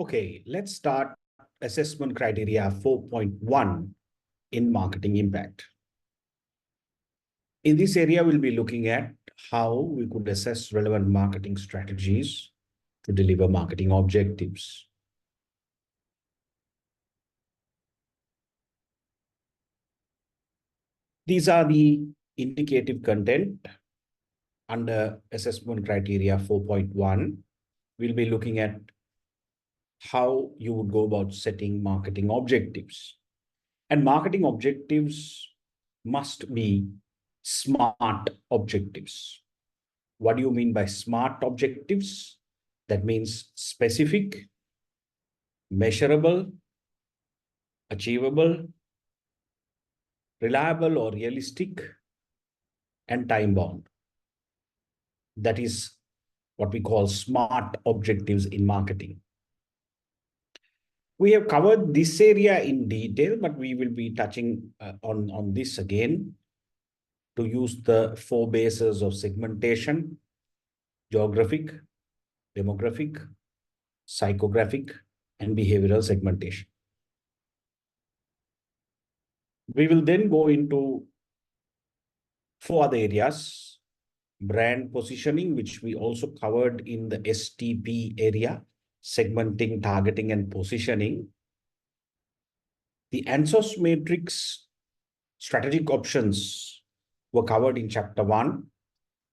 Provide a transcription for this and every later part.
Okay, let's start assessment criteria 4.1 in marketing impact. In this area, we'll be looking at how we could assess relevant marketing strategies to deliver marketing objectives. These are the indicative content under assessment criteria 4.1. We'll be looking at how you would go about setting marketing objectives. And marketing objectives must be smart objectives. What do you mean by smart objectives? That means specific, measurable, achievable, reliable or realistic, and time-bound. That is what we call smart objectives in marketing. We have covered this area in detail, but we will be touching on this again to use the 4 bases of segmentation: geographic, demographic, psychographic, and behavioral segmentation. We will then go into 4 other areas: brand positioning, which we also covered in the STP area, segmenting, targeting, and positioning. The ANSOS matrix strategic options were covered in chapter 1.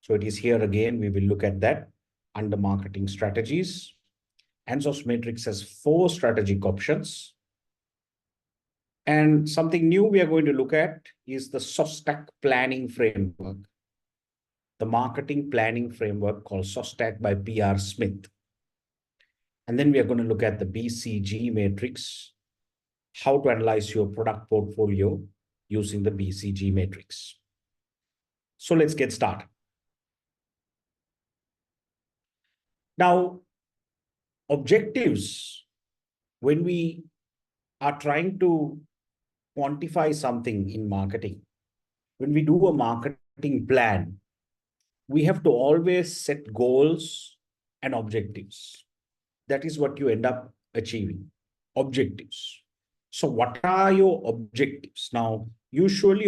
So it is here again, we will look at that under marketing strategies. ANSOS matrix has 4 strategic options. And something new we are going to look at is the SOSTAC planning framework, the marketing planning framework called SOSTAC by P.R. Smith. And then we are going to look at the BCG matrix, how to analyze your product portfolio using the BCG matrix. So let's get started. Now, objectives, when we are trying to quantify something in marketing, when we do a marketing plan, we have to always set goals and objectives. That is what you end up achieving, objectives. So what are your objectives? Now, usually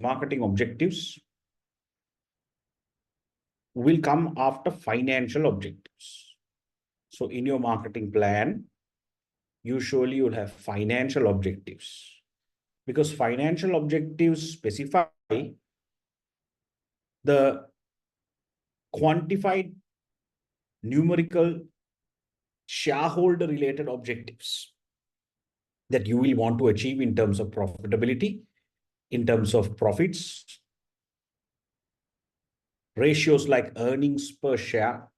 marketing objectives will come after financial objectives. So in your marketing plan, usually you'll have financial objectives, because financial objectives specify the quantified numerical shareholder related objectives that you will want to achieve in terms of profitability, in terms of profits, ratios like earnings per share,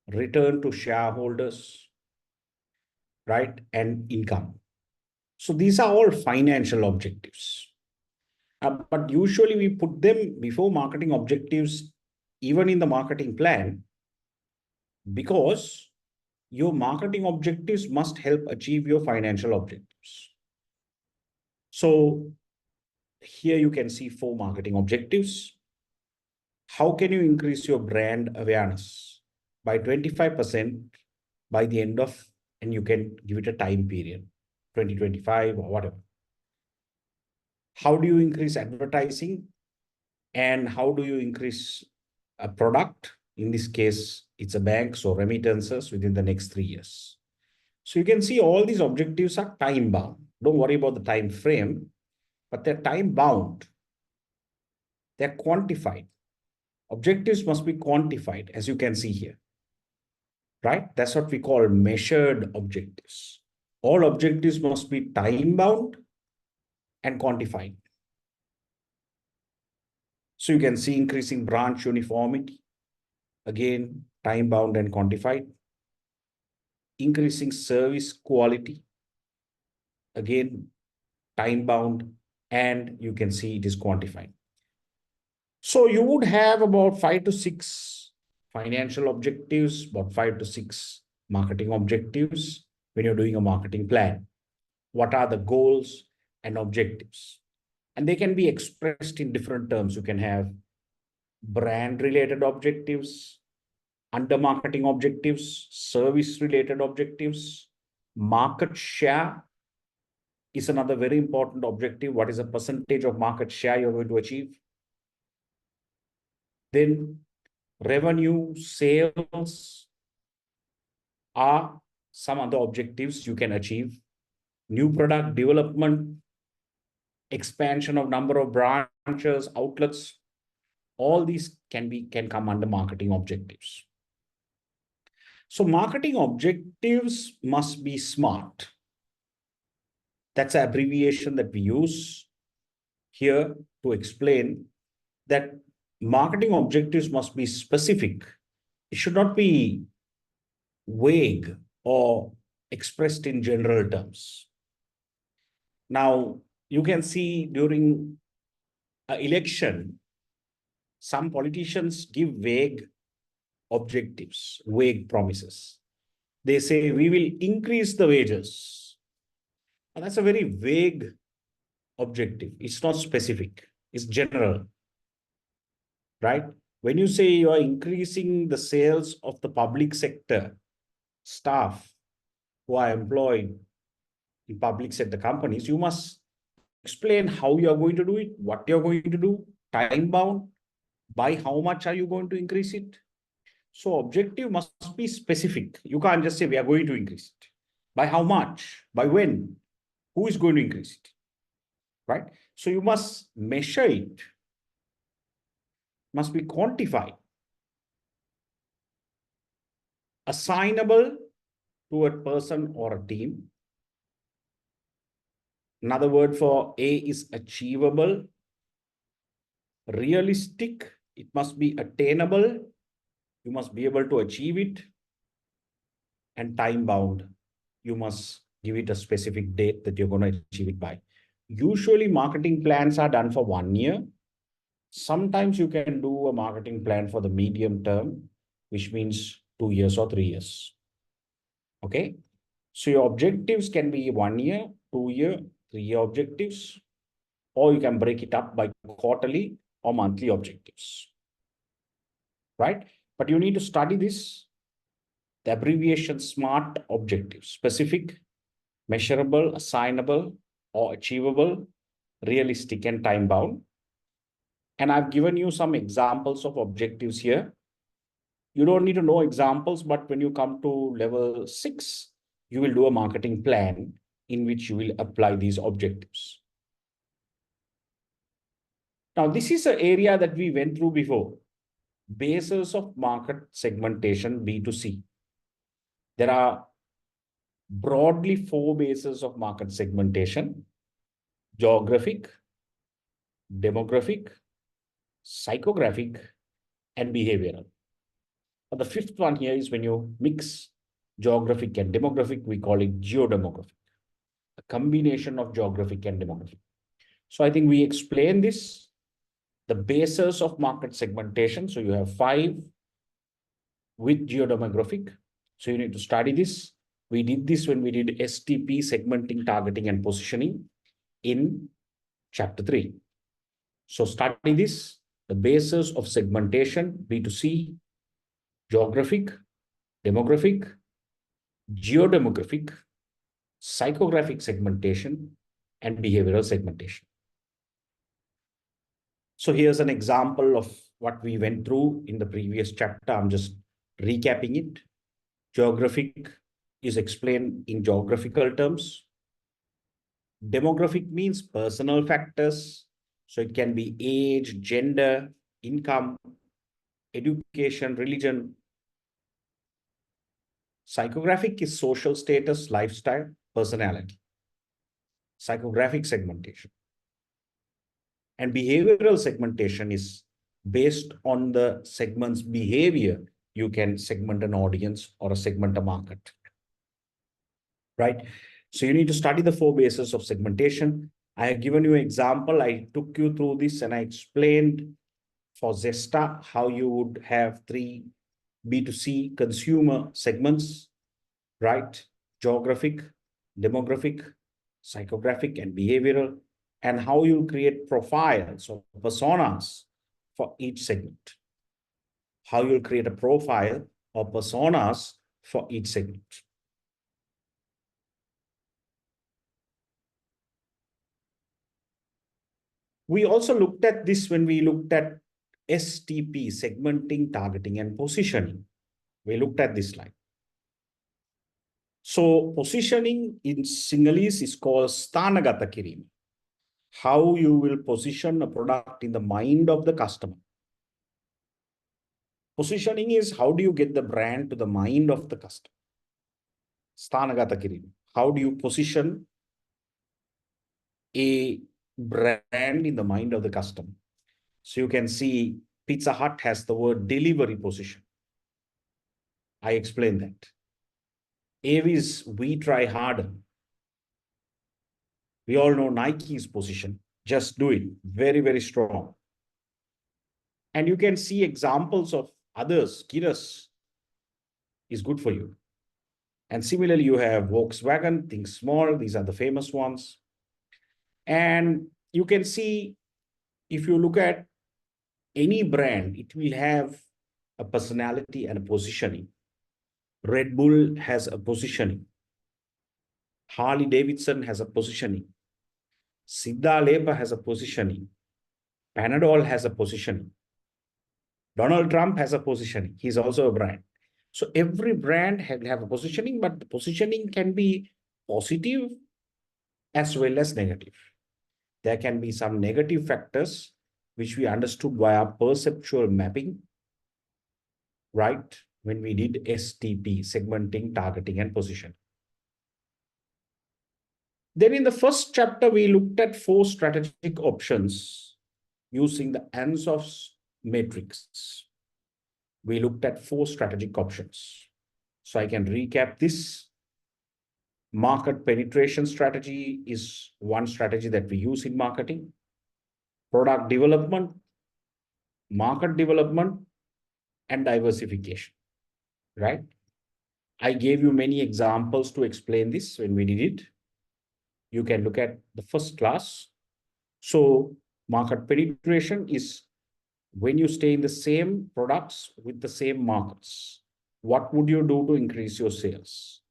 return to shareholders, right, and income. So these are all financial objectives. But usually we put them before marketing objectives, even in the marketing plan, because your marketing objectives must help achieve your financial objectives. So here you can see 4 marketing objectives. How can you increase your brand awareness by 25% by the end of, and you can give it a time period, 2025 or whatever. How do you increase advertising, and how do you increase a product? In this case, it's a bank, so remittances within the next 3 years. So you can see all these objectives are time bound. Don't worry about the time frame, but they're time bound. They're quantified. Objectives must be quantified, as you can see here, right? That's what we call measured objectives. All objectives must be time bound and quantified. So you can see increasing branch uniformity, again, time bound and quantified. Increasing service quality, again, time bound, and you can see it is quantified. So you would have about 5 to 6 financial objectives, about 5 to 6 marketing objectives when you're doing a marketing plan. What are the goals and objectives? And they can be expressed in different terms. You can have brand related objectives, under marketing objectives, service related objectives, market share is another very important objective. What is the percentage of market share you're going to achieve? Then revenue, sales are some other objectives you can achieve. New product development, expansion of number of branches, outlets, all these can come under marketing objectives. So marketing objectives must be SMART. That's an abbreviation that we use here to explain that marketing objectives must be specific. It should not be vague or expressed in general terms. Now, you can see during an election, some politicians give vague objectives, vague promises. They say, we will increase the wages. And that's a very vague objective. It's not specific, it's general, right? When you say you are increasing the sales of the public sector staff who are employed in public sector companies, you must explain how you are going to do it, what you're going to do, time bound, by how much are you going to increase it. So objective must be specific. You can't just say we are going to increase it. By how much? By when? Who is going to increase it? Right? So you must measure it, must be quantified, assignable to a person or a team. Another word for A is achievable, realistic, it must be attainable, you must be able to achieve it, and time bound, you must give it a specific date that you're going to achieve it by. Usually marketing plans are done for 1 year. Sometimes you can do a marketing plan for the medium term, which means 2 years or 3 years. Okay. So your objectives can be 1 year, 2 year, 3 year objectives, or you can break it up by quarterly or monthly objectives. Right? But you need to study this, the abbreviation SMART objectives: specific, measurable, assignable, or achievable, realistic, and time bound. And I've given you some examples of objectives here. You don't need to know examples, but when you come to level 6, you will do a marketing plan in which you will apply these objectives. Now, this is an area that we went through before. Bases of market segmentation, B2C. There are broadly 4 bases of market segmentation: geographic, demographic, psychographic, and behavioral. But the 5th one here is when you mix geographic and demographic, we call it geodemographic, a combination of geographic and demographic. So I think we explained this, the bases of market segmentation. So you have 5 with geodemographic. So you need to study this. We did this when we did STP, segmenting, targeting, and positioning in chapter 3. So study this, the basis of segmentation, B2C, geographic, demographic, geodemographic, psychographic segmentation, and behavioral segmentation. So here's an example of what we went through in the previous chapter. I'm just recapping it. Geographic is explained in geographical terms. Demographic means personal factors. So it can be age, gender, income, education, religion. Psychographic is social status, lifestyle, personality. Psychographic segmentation. And behavioral segmentation is based on the segment's behavior. You can segment an audience or segment a market. Right? So you need to study the 4 bases of segmentation. I have given you an example. I took you through this and I explained for Zesta how you would have 3 B2C consumer segments, right? Geographic, demographic, psychographic, and behavioral, and how you create profiles or personas for each segment. How you'll create a profile or personas for each segment. We also looked at this when we looked at STP, segmenting, targeting, and positioning. We looked at this slide. So positioning in Sinhalese is called Sthanagata Kirima. How you will position a product in the mind of the customer. Positioning is how do you get the brand to the mind of the customer. Sthanagata Kirima. How do you position a brand in the mind of the customer? So you can see Pizza Hut has the word delivery position. I explained that. Avis, we try harder. We all know Nike's position. Just do it. Very, very strong. And you can see examples of others. Kiras is good for you. And similarly, you have Volkswagen, think small. These are the famous ones. And you can see, if you look at any brand, it will have a personality and a positioning. Red Bull has a positioning. Harley Davidson has a positioning. Siddha Lepa has a positioning. Panadol has a positioning. Donald Trump has a positioning. He's also a brand. So every brand have a positioning, but the positioning can be positive as well as negative. There can be some negative factors which we understood via perceptual mapping, right? When we did STP, segmenting, targeting, and positioning. Then in the first chapter, we looked at 4 strategic options using the Ansof's matrix. We looked at 4 strategic options. So I can recap this. Market penetration strategy is one strategy that we use in marketing. Product development, market development, and diversification, right? I gave you many examples to explain this when we did it. You can look at the first class. So market penetration is when you stay in the same products with the same markets. What would you do to increase your sales?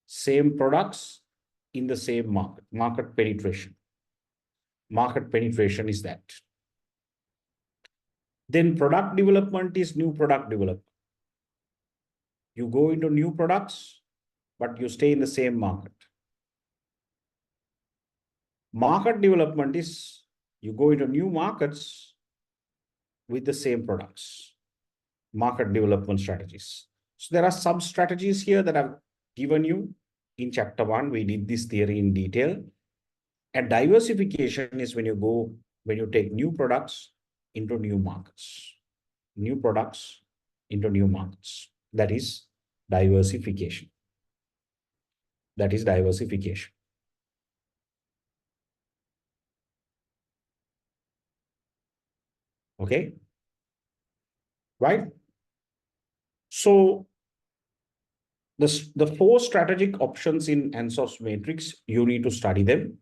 Same products in the same market, market penetration. Market penetration is that. Then product development is new product development. You go into new products, but you stay in the same market. Market development is you go into new markets with the same products. Market development strategies. So there are some strategies here that I've given you in chapter 1. We did this theory in detail. And diversification is when you take new products into new markets. New products into new markets. That is diversification. That is diversification. Okay? Right? So the 4 strategic options in Ansof's matrix, you need to study them.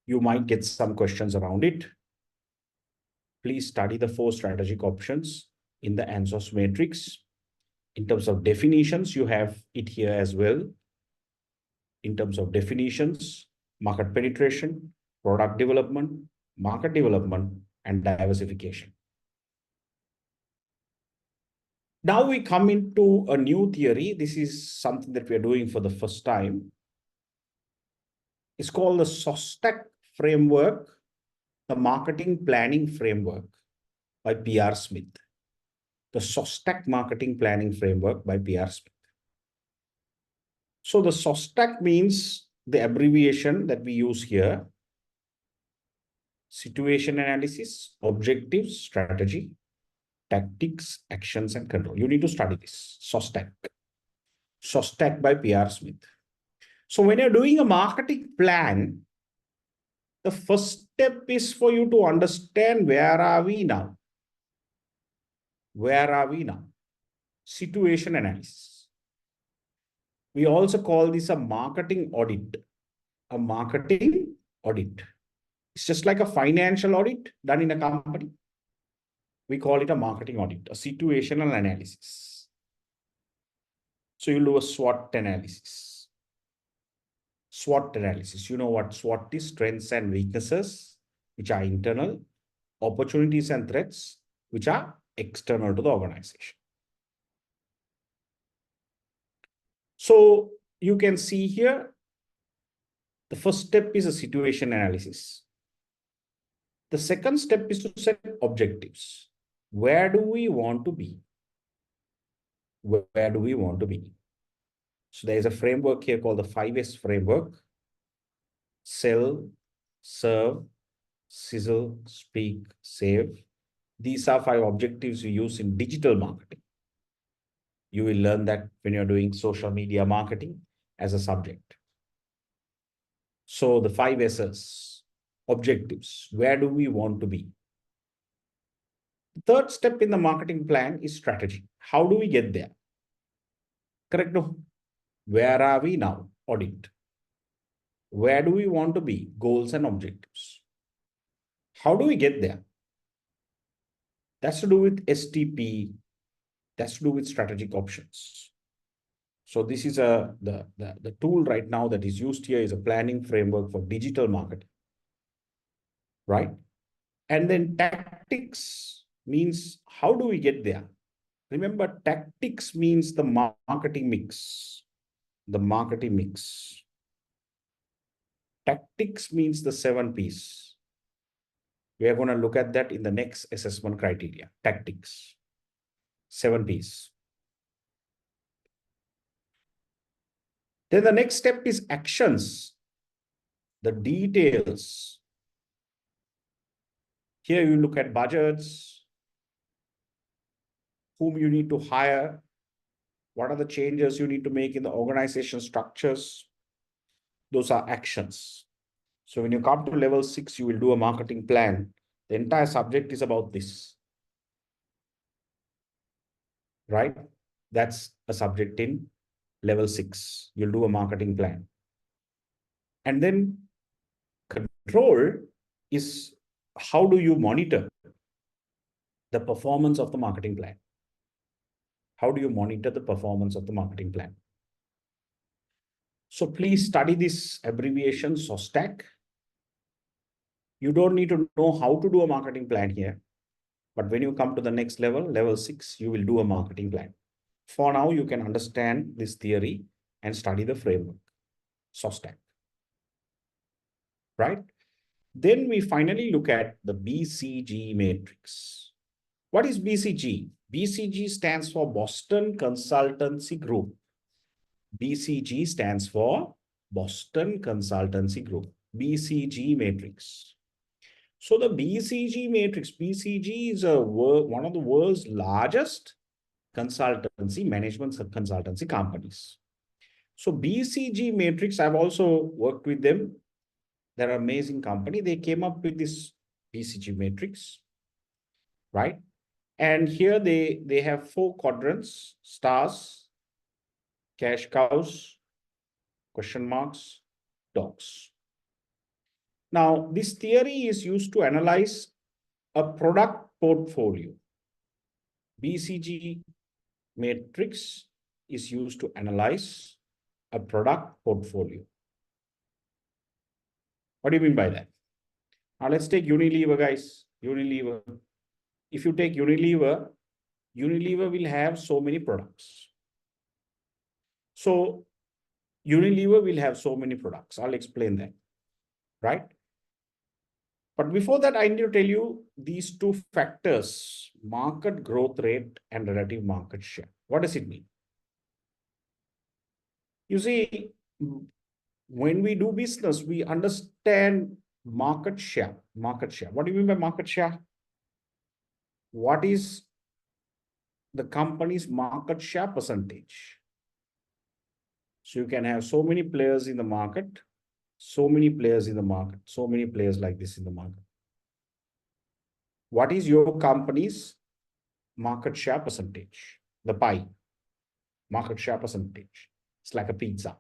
You might get some questions around it. Please study the 4 strategic options in the Ansof's matrix. In terms of definitions, you have it here as well. In terms of definitions, market penetration, product development, market development, and diversification. Now we come into a new theory. This is something that we are doing for the first time. It's called the SOSTAC framework, the marketing planning framework by P.R. Smith. The SOSTAC marketing planning framework by P.R. Smith. So the SOSTAC means the abbreviation that we use here: situation analysis, objectives, strategy, tactics, actions, and control. You need to study this, SOSTAC. SOSTAC by P.R. Smith. So when you're doing a marketing plan, the first step is for you to understand where are we now? Where are we now? Situation analysis. We also call this a marketing audit. A marketing audit. It's just like a financial audit done in a company. We call it a marketing audit, a situational analysis. So you'll do a SWOT analysis. SWOT analysis. You know what SWOT is? Strengths and weaknesses, which are internal, opportunities and threats, which are external to the organization. So you can see here, the first step is a situation analysis. The second step is to set objectives. Where do we want to be? Where do we want to be? So there is a framework here called the 5S framework. Sell, serve, sizzle, speak, save. These are 5 objectives we use in digital marketing. You will learn that when you're doing social media marketing as a subject. So the 5 S's, objectives, where do we want to be? The third step in the marketing plan is strategy. How do we get there? Correct? No? Where are we now? Audit. Where do we want to be? Goals and objectives. How do we get there? That's to do with STP. That's to do with strategic options. So this is the tool right now that is used here is a planning framework for digital marketing, right? And then tactics means how do we get there? Remember, tactics means the marketing mix. The marketing mix. Tactics means the 7 P's. We are going to look at that in the next assessment criteria. Tactics. 7 P's. Then the next step is actions. The details. Here you look at budgets, whom you need to hire, what are the changes you need to make in the organization structures. Those are actions. So when you come to level 6, you will do a marketing plan. The entire subject is about this, right? That's a subject in level 6. You'll do a marketing plan. And then control is how do you monitor the performance of the marketing plan? How do you monitor the performance of the marketing plan? So please study this abbreviation, SOSTAC. You don't need to know how to do a marketing plan here. But when you come to the next level, level 6, you will do a marketing plan. For now, you can understand this theory and study the framework, SOSTAC. Right? Then we finally look at the BCG matrix. What is BCG? BCG stands for Boston Consultancy Group. BCG stands for Boston Consultancy Group. BCG matrix. So the BCG matrix, BCG is one of the world's largest consultancy, management consultancy companies. So BCG matrix, I've also worked with them. They're an amazing company. They came up with this BCG matrix, right? And here they have 4 quadrants: stars, cash cows, question marks, dogs. Now, this theory is used to analyze a product portfolio. BCG matrix is used to analyze a product portfolio. What do you mean by that? Now, let's take Unilever, guys. Unilever. If you take Unilever, Unilever will have so many products. So Unilever will have so many products. I'll explain that, right? But before that, I need to tell you these 2 factors, market growth rate and relative market share. What does it mean? You see, when we do business, we understand market share. Market share. What do you mean by market share? What is the company's market share percentage? So you can have so many players in the market, so many players in the market, so many players like this in the market. What is your company's market share percentage? The pie, market share percentage. It's like a pizza.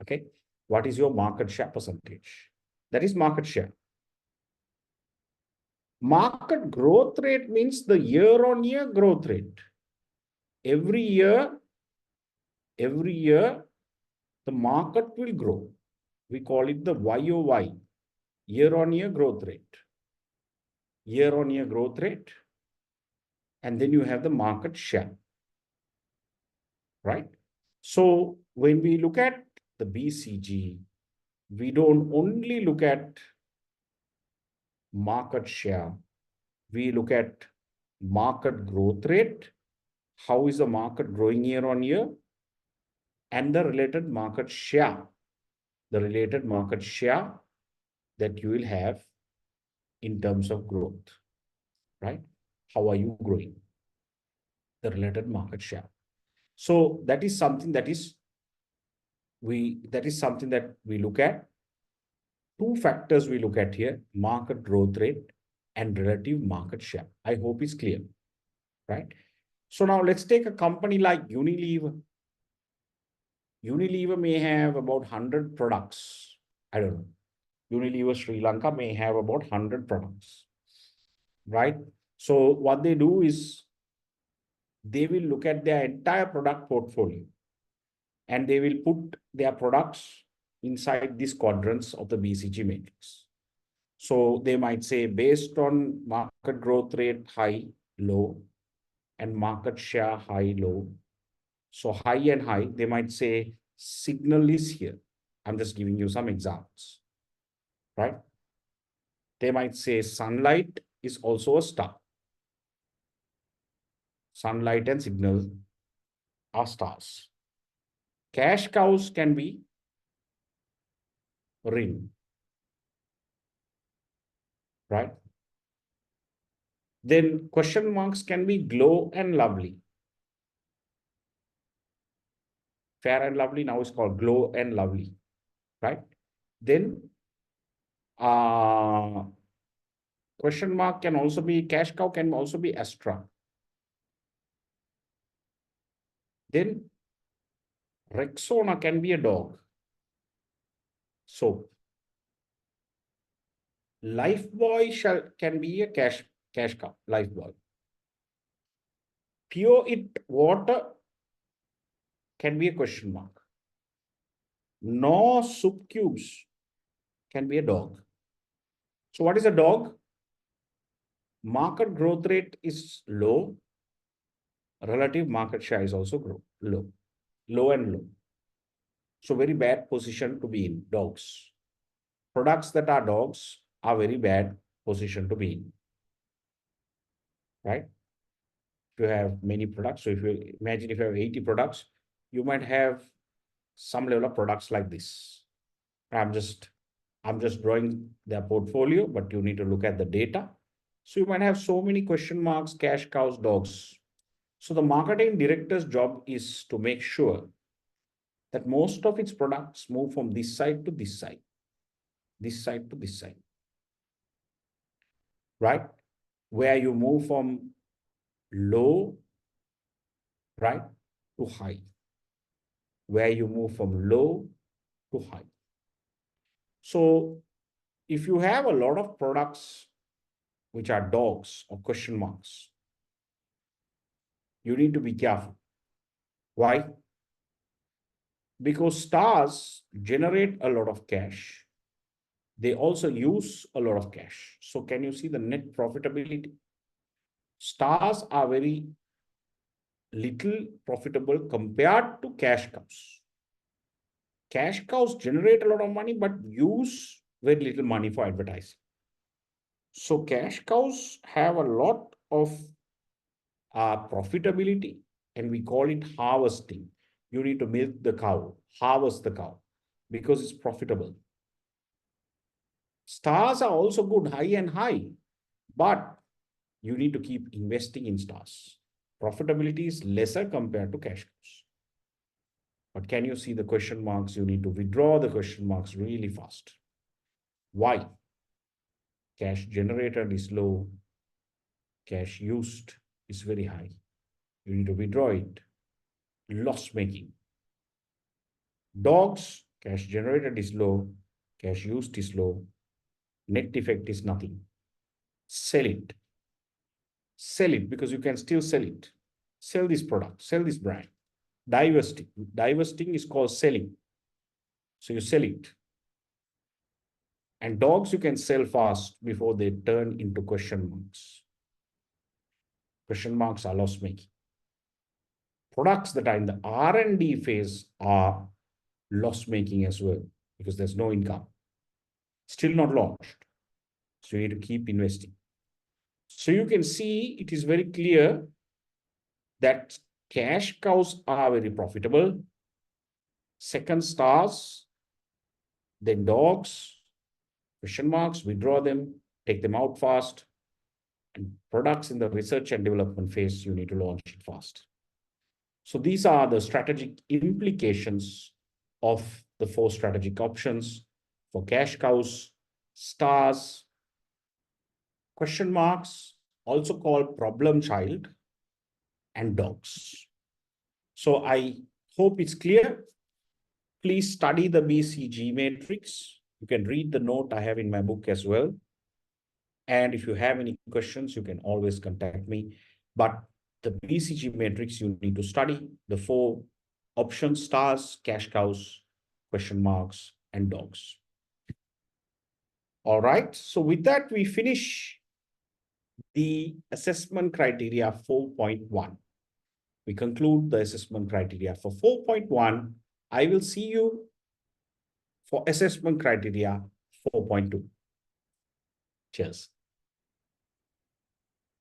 Okay. What is your market share percentage? That is market share. Market growth rate means the year-on-year growth rate. Every year, every year, the market will grow. We call it the YOY, year-on-year growth rate. Year-on-year growth rate. And then you have the market share, right? So when we look at the BCG, we don't only look at market share. We look at market growth rate. How is the market growing year on year? And the related market share. The related market share that you will have in terms of growth, right? How are you growing? The related market share. So that is something that we look at. Two factors we look at here: market growth rate and relative market share. I hope it's clear, right? So now let's take a company like Unilever. Unilever may have about 100 products. I don't know. Unilever Sri Lanka may have about 100 products, right? So what they do is they will look at their entire product portfolio and they will put their products inside these quadrants of the BCG matrix. So they might say based on market growth rate, high, low, and market share, high, low. So high and high, they might say signal is here. I'm just giving you some examples, right? They might say sunlight is also a star. Sunlight and signal are stars. Cash cows can be ring, right? Then question marks can be glow and lovely. Fair and lovely now is called glow and lovely, right? Then question mark can also be, cash cow can also be Astra. Then Rexona can be a dog. So Lifebuoy can be a cash cow, Lifebuoy. Pure It water can be a question mark. No soup cubes can be a dog. So what is a dog? Market growth rate is low. Relative market share is also low and low. So very bad position to be in, dogs. Products that are dogs are very bad position to be in, right? If you have many products, so if you imagine if you have 80 products, you might have some level of products like this. I'm just drawing their portfolio, but you need to look at the data. So you might have so many question marks, cash cows, dogs. So the marketing director's job is to make sure that most of its products move from this side to this side, this side to this side, right? Where you move from low, right, to high. Where you move from low to high. So if you have a lot of products which are dogs or question marks, you need to be careful. Why? Because stars generate a lot of cash. They also use a lot of cash. So can you see the net profitability? Stars are very little profitable compared to cash cows. Cash cows generate a lot of money, but use very little money for advertising. So cash cows have a lot of profitability, and we call it harvesting. You need to milk the cow, harvest the cow, because it's profitable. Stars are also good, high and high, but you need to keep investing in stars. Profitability is lesser compared to cash cows. But can you see the question marks? You need to withdraw the question marks really fast. Why? Cash generated is low. Cash used is very high. You need to withdraw it. Loss making. Dogs, cash generated is low. Cash used is low. Net effect is nothing. Sell it. Sell it because you can still sell it. Sell this product. Sell this brand. Divesting. Divesting is called selling. So you sell it. And dogs you can sell fast before they turn into question marks. Question marks are loss making. Products that are in the R&D phase are loss making as well because there's no income. Still not launched. So you need to keep investing. So you can see it is very clear that cash cows are very profitable. Second, stars, then dogs, question marks, withdraw them, take them out fast. And products in the research and development phase, you need to launch it fast. So these are the strategic implications of the 4 strategic options for cash cows, stars, question marks, also called problem child, and dogs. So I hope it's clear. Please study the BCG matrix. You can read the note I have in my book as well. And if you have any questions, you can always contact me. But the BCG matrix, you need to study the 4 options: stars, cash cows, question marks, and dogs. All right. So with that, we finish the assessment criteria 4.1. We conclude the assessment criteria for 4.1. I will see you for assessment criteria 4.2. Cheers.